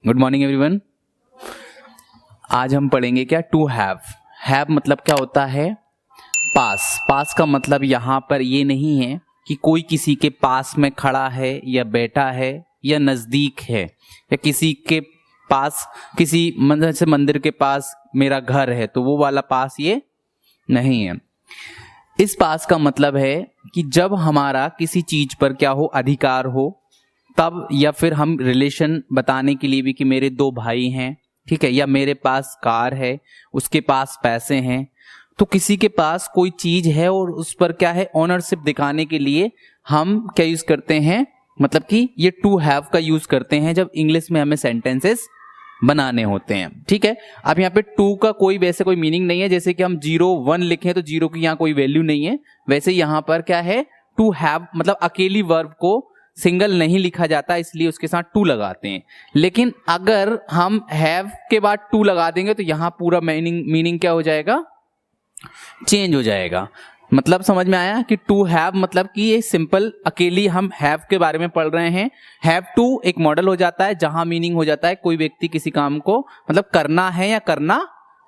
Good morning everyone. आज हम पढ़ेंगे क्या टू हैव। हैव मतलब क्या होता है? पास। पास का मतलब यहाँ पर ये नहीं है कि कोई किसी के पास में खड़ा है या बैठा है या नज़दीक है या किसी के पास, किसी मंदिर के पास मेरा घर है तो वो वाला पास ये नहीं है। इस पास का मतलब है कि जब हमारा किसी चीज पर क्या हो, अधिकार हो तब, या फिर हम रिलेशन बताने के लिए भी कि मेरे दो भाई हैं, ठीक है, या मेरे पास कार है, उसके पास पैसे हैं, तो किसी के पास कोई चीज है और उस पर क्या है, ओनरशिप दिखाने के लिए हम क्या यूज करते हैं, मतलब कि ये टू हैव का यूज करते हैं जब इंग्लिश में हमें सेंटेंसेस बनाने होते हैं। ठीक है, अब यहाँ पे टू का कोई वैसे कोई मीनिंग नहीं है, जैसे कि हम 0 1 लिखें तो 0 की यहाँ कोई वैल्यू नहीं है, वैसे यहाँ पर क्या है, टू हैव मतलब अकेली वर्ब को सिंगल नहीं लिखा जाता, इसलिए उसके साथ टू लगाते हैं। लेकिन अगर हम हैव के बाद टू लगा देंगे तो यहाँ पूरा मीनिंग क्या हो जाएगा, चेंज हो जाएगा। मतलब समझ में आया कि टू हैव मतलब कि ये सिंपल अकेली हम हैव के बारे में पढ़ रहे हैं। हैव टू एक मॉडल हो जाता है जहां मीनिंग हो जाता है कोई व्यक्ति किसी काम को मतलब करना है या करना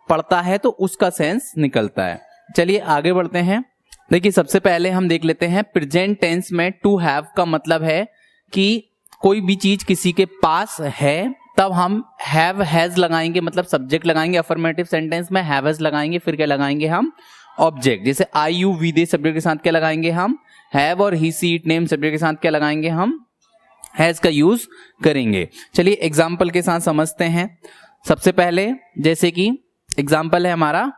पड़ता है तो उसका सेंस निकलता है। चलिए आगे बढ़ते हैं। देखिए सबसे पहले हम देख लेते हैं प्रेजेंट टेंस में टू हैव का मतलब है कि कोई भी चीज किसी के पास है तब हम हैव हैज लगाएंगे, मतलब सब्जेक्ट लगाएंगे। अफर्मेटिव सेंटेंस में हैव हैज लगाएंगे, फिर क्या लगाएंगे हम, ऑब्जेक्ट। जैसे आई यू वी दे सब्जेक्ट के साथ क्या लगाएंगे हम, हैव, और ही सी इट नेम सब्जेक्ट के साथ क्या लगाएंगे हम, हैज का यूज करेंगे। चलिए एग्जाम्पल के साथ समझते हैं। सबसे पहले जैसे कि एग्जाम्पल है हमारा,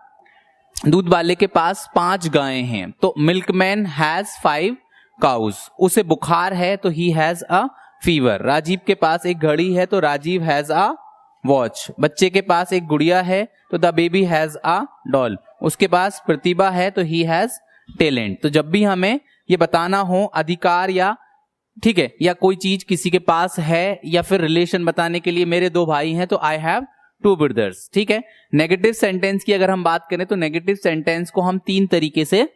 दूध वाले के पास 5 गायें हैं तो मिल्कमैन हैज 5 काउज। उसे बुखार है तो he has a fever. Rajiv के पास एक घड़ी है तो राजीव हैज अ वॉच। बच्चे के पास एक गुड़िया है तो the baby has a doll. उसके पास प्रतिभा है तो ही हैज टैलेंट। तो जब भी हमें ये बताना हो अधिकार या ठीक है या कोई चीज किसी के पास है या फिर रिलेशन बताने के लिए मेरे 2 भाई हैं तो आई हैव 2 ब्रदर्स। ठीक है, नेगेटिव सेंटेंस की अगर हम बात करें तो नेगेटिव सेंटेंस को हम 3 तरीके से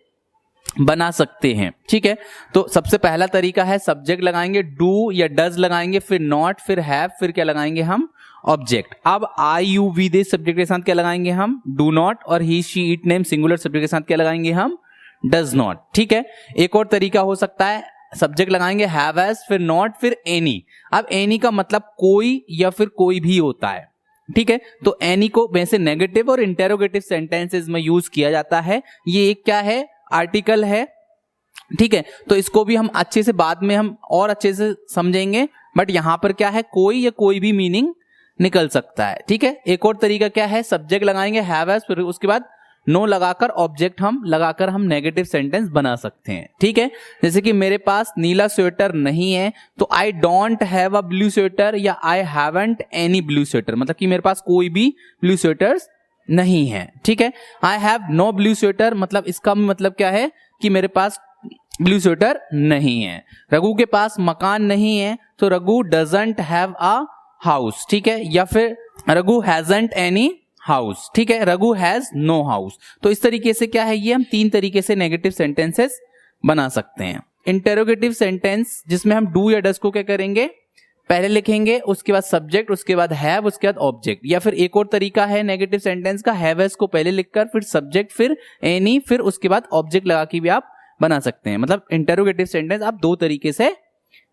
बना सकते हैं। ठीक है, तो सबसे पहला तरीका है सब्जेक्ट लगाएंगे, डू या डज लगाएंगे, फिर नॉट, फिर हैव, फिर क्या लगाएंगे हम, ऑब्जेक्ट। अब I you we they subject के साथ क्या लगाएंगे हम, डू नॉट, और he she it name singular subject के साथ क्या लगाएंगे हम, डज नॉट। ठीक है, एक और तरीका हो सकता है सब्जेक्ट लगाएंगे हैव हैज, फिर नॉट, फिर एनी। अब एनी का मतलब कोई या फिर कोई भी होता है। ठीक है, तो एनी को वैसे नेगेटिव और इंटेरोगेटिव सेंटेंसेस में यूज किया जाता है। ये एक क्या है, आर्टिकल है। ठीक है, तो इसको भी हम अच्छे से बाद में हम और अच्छे से समझेंगे, बट यहां पर क्या है, कोई या कोई भी मीनिंग निकल सकता है। ठीक है, एक और तरीका क्या है, सब्जेक्ट लगाएंगे हैव हैज, फिर उसके बाद नो लगाकर ऑब्जेक्ट हम लगाकर हम नेगेटिव सेंटेंस बना सकते हैं। ठीक है, जैसे कि मेरे पास नीला स्वेटर नहीं है तो I don't have a blue sweater या I haven't any blue sweater, मतलब कि मेरे पास कोई भी ब्लू स्वेटर्स नहीं है। ठीक है, I have no blue sweater मतलब इसका मतलब क्या है कि मेरे पास ब्लू स्वेटर नहीं है। रघु के पास मकान नहीं है तो Raghu doesn't have a house. ठीक है, या फिर रघु हैजंट एनी हाउस। ठीक है, रघु हैज नो हाउस। तो इस तरीके से क्या है, ये हम 3 तरीके से नेगेटिव सेंटेंसेस बना सकते हैं। इंटेरोगेटिव सेंटेंस जिसमें हम डू या डज को क्या करेंगे, पहले लिखेंगे, उसके बाद सब्जेक्ट, उसके बाद हैव, उसके बाद ऑब्जेक्ट। या फिर एक और तरीका है नेगेटिव सेंटेंस का, हैव हैज को पहले लिखकर फिर सब्जेक्ट, फिर एनी, फिर उसके बाद ऑब्जेक्ट लगा के भी आप बना सकते हैं। मतलब इंटेरोगेटिव सेंटेंस आप 2 तरीके से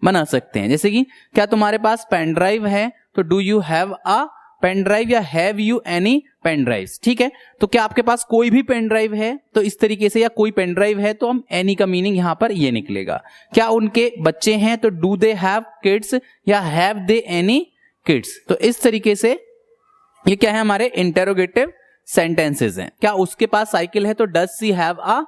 बना सकते हैं। जैसे कि क्या तुम्हारे पास पेन ड्राइव है तो do you have a pen drive या have you any pen drive. ठीक है, तो क्या आपके पास कोई भी पेन ड्राइव है तो इस तरीके से, या कोई पेन ड्राइव है तो हम एनी का मीनिंग यहां पर ये निकलेगा। क्या उनके बच्चे हैं तो डू दे हैव किड्स या हैव दे एनी किड्स। तो इस तरीके से ये क्या है, हमारे इंटेरोगेटिव सेंटेंसेस हैं। क्या उसके पास साइकिल है तो does she have a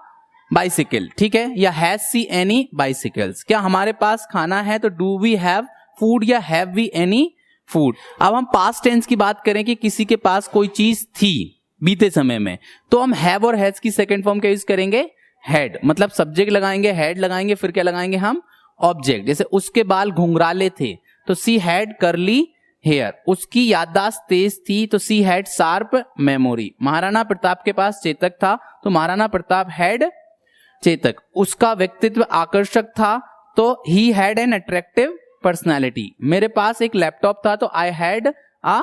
bicycle. ठीक है, या हैज सी एनी बाइसिकल्स। क्या हमारे पास खाना है तो डू वी हैव फूड या हैव वी एनी फूड। अब हम पास्ट टेंस की बात करें कि किसी के पास कोई चीज थी बीते समय में तो हम हैव और हैज की सेकंड फॉर्म क्या यूज करेंगे, हैड। मतलब सब्जेक्ट लगाएंगे, हैड लगाएंगे, फिर क्या लगाएंगे हम, ऑब्जेक्ट। जैसे उसके बाल घुंघराले थे तो सी हैड कर्ली हेयर। उसकी याददाश्त तेज थी तो she had sharp memory. Maharana Pratap के पास चेतक था तो महाराणा प्रताप हैड चेतक। उसका व्यक्तित्व आकर्षक था तो he had an attractive personality. मेरे पास एक लैपटॉप था तो आई हैड अ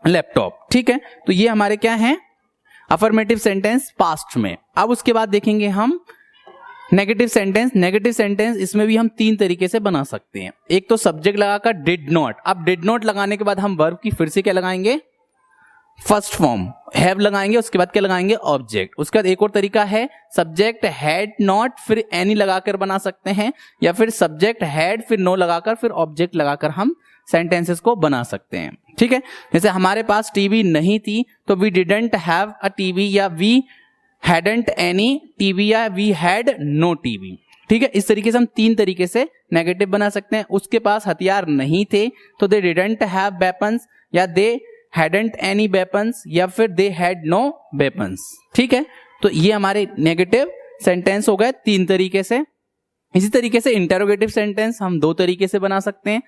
लैपटॉप। ठीक है, तो ये हमारे क्या है, अफर्मेटिव सेंटेंस पास्ट में। अब उसके बाद देखेंगे हम नेगेटिव सेंटेंस। नेगेटिव सेंटेंस इसमें भी हम 3 तरीके से बना सकते हैं। एक तो सब्जेक्ट लगाकर डिड नॉट। अब डिड नॉट लगाने के बाद हम वर्ब की फिर से क्या लगाएंगे, फर्स्ट फॉर्म हैव लगाएंगे, उसके बाद क्या लगाएंगे, ऑब्जेक्ट। उसके बाद एक और तरीका है सब्जेक्ट हैड नॉट फिर एनी लगाकर बना सकते हैं, या फिर सब्जेक्ट हैड फिर नो लगाकर फिर ऑब्जेक्ट लगाकर हम सेंटेंसेस को बना सकते हैं। ठीक है, जैसे हमारे पास टीवी नहीं थी तो we didn't have a TV, या वी हैडंट एनी टीवी, या वी हैड नो टीवी। ठीक है, इस तरीके से हम 3 तरीके से नेगेटिव बना सकते हैं। उसके पास हथियार नहीं थे तो दे डिडंट हैव वेपन्स, या दे हैडंट एनी वेपन्स, या फिर दे हैड नो वेपन्स। ठीक है, तो ये हमारे नेगेटिव सेंटेंस हो गए 3 तरीके से। इसी तरीके से इंटरोगेटिव सेंटेंस हम 2 तरीके से बना सकते हैं,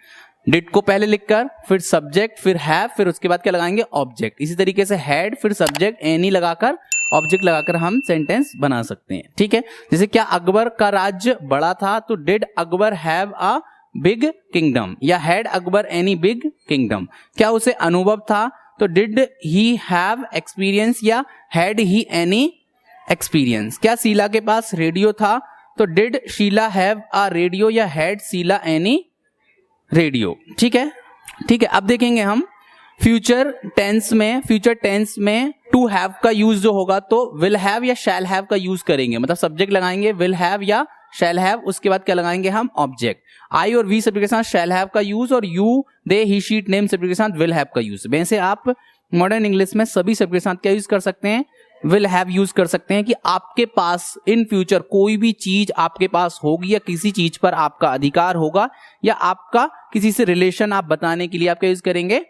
डिड को पहले लिखकर फिर सब्जेक्ट फिर हैव फिर उसके बाद क्या लगाएंगे, ऑब्जेक्ट। इसी तरीके से हैड फिर सब्जेक्ट एनी लगाकर ऑब्जेक्ट लगाकर हम सेंटेंस बना सकते हैं। ठीक है, जैसे क्या अकबर का राज्य बड़ा था तो did Akbar have a big kingdom, या had Akbar any big kingdom. क्या उसे अनुभव था तो डिड ही हैव एक्सपीरियंस, या हैड ही एनी एक्सपीरियंस। क्या शीला के पास रेडियो था तो did Sheela have a radio, या हैड शीला एनी रेडियो। ठीक है, ठीक है। अब देखेंगे हम फ्यूचर टेंस में। फ्यूचर टेंस में टू हैव का यूज जो होगा तो विल हैव या शैल हैव का यूज करेंगे, मतलब सब्जेक्ट लगाएंगे विल हैव या शैल हैव, उसके बाद क्या लगाएंगे हम, ऑब्जेक्ट। आई और वी सब्जेक्ट के साथ शैल हैव का यूज, और you they he she name subject के साथ विल हैव का यूज। वैसे आप मॉडर्न इंग्लिश में सभी सब्जेक्ट के साथ क्या यूज कर सकते हैं, विल हैव यूज कर सकते हैं, कि आपके पास इन फ्यूचर कोई भी चीज आपके पास होगी, या किसी चीज पर आपका अधिकार होगा, या आपका किसी से रिलेशन आप बताने के लिए आप क्या यूज करेंगे,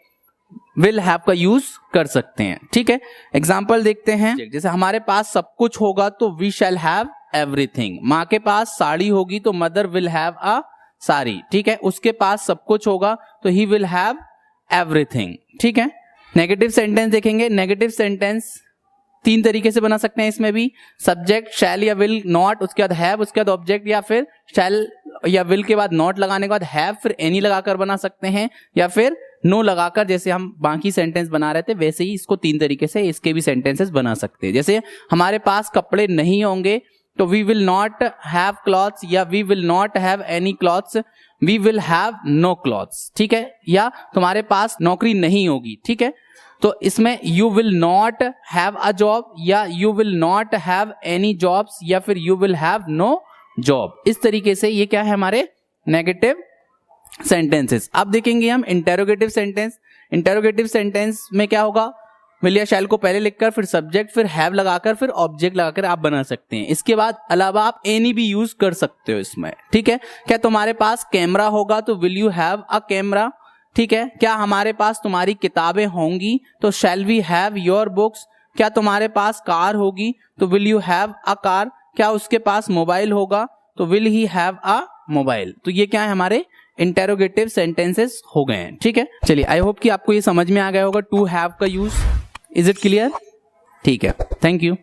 विल हैव का यूज कर सकते हैं। ठीक है, एग्जाम्पल देखते हैं। जैसे हमारे पास सब कुछ होगा तो वी शैल हैव एवरीथिंग। माँ के पास साड़ी होगी तो mother will have a sari. ठीक है, उसके पास सब कुछ होगा तो ही विल हैव एवरीथिंग। ठीक है, नेगेटिव सेंटेंस देखेंगे। नेगेटिव सेंटेंस 3 तरीके से बना सकते हैं इसमें भी, सब्जेक्ट शैल या विल नॉट, उसके बाद हैव, उसके बाद ऑब्जेक्ट, या फिर शैल या विल के बाद नॉट लगाने के बाद हैव फिर एनी लगाकर बना सकते हैं, या फिर नो लगाकर, जैसे हम बाकी सेंटेंस बना रहे थे वैसे ही इसको 3 तरीके से इसके भी सेंटेंसेस बना सकते हैं। जैसे हमारे पास कपड़े नहीं होंगे तो we will not have clothes, या we will not have any clothes, we will have no clothes. ठीक है, या तुम्हारे पास नौकरी नहीं होगी। ठीक है, तो इसमें you will not have a job, या you will not have any jobs, या फिर you will have no job. इस तरीके से ये क्या है हमारे नेगेटिव सेंटेंसेस। अब देखेंगे हम इंटेरोगेटिव सेंटेंस। इंटेरोगेटिव सेंटेंस में क्या होगा, विल या शैल को पहले लिखकर फिर सब्जेक्ट फिर हैव लगाकर फिर ऑब्जेक्ट लगाकर आप बना सकते हैं। इसके बाद अलावा आप एनी भी यूज कर सकते हो इसमें। ठीक है, क्या तुम्हारे पास कैमरा होगा तो will you have a camera. ठीक है, क्या हमारे पास तुम्हारी किताबें होंगी तो shall we have your books. क्या तुम्हारे पास कार होगी तो will you have a car. क्या उसके पास मोबाइल होगा तो will he have a mobile. तो ये क्या है, हमारे इंटेरोगेटिव सेंटेंसेस हो गए हैं। ठीक है, चलिए आई होप कि आपको ये समझ में आ गया होगा टू हैव का यूज। Is it clear? ठीक है, थैंक यू।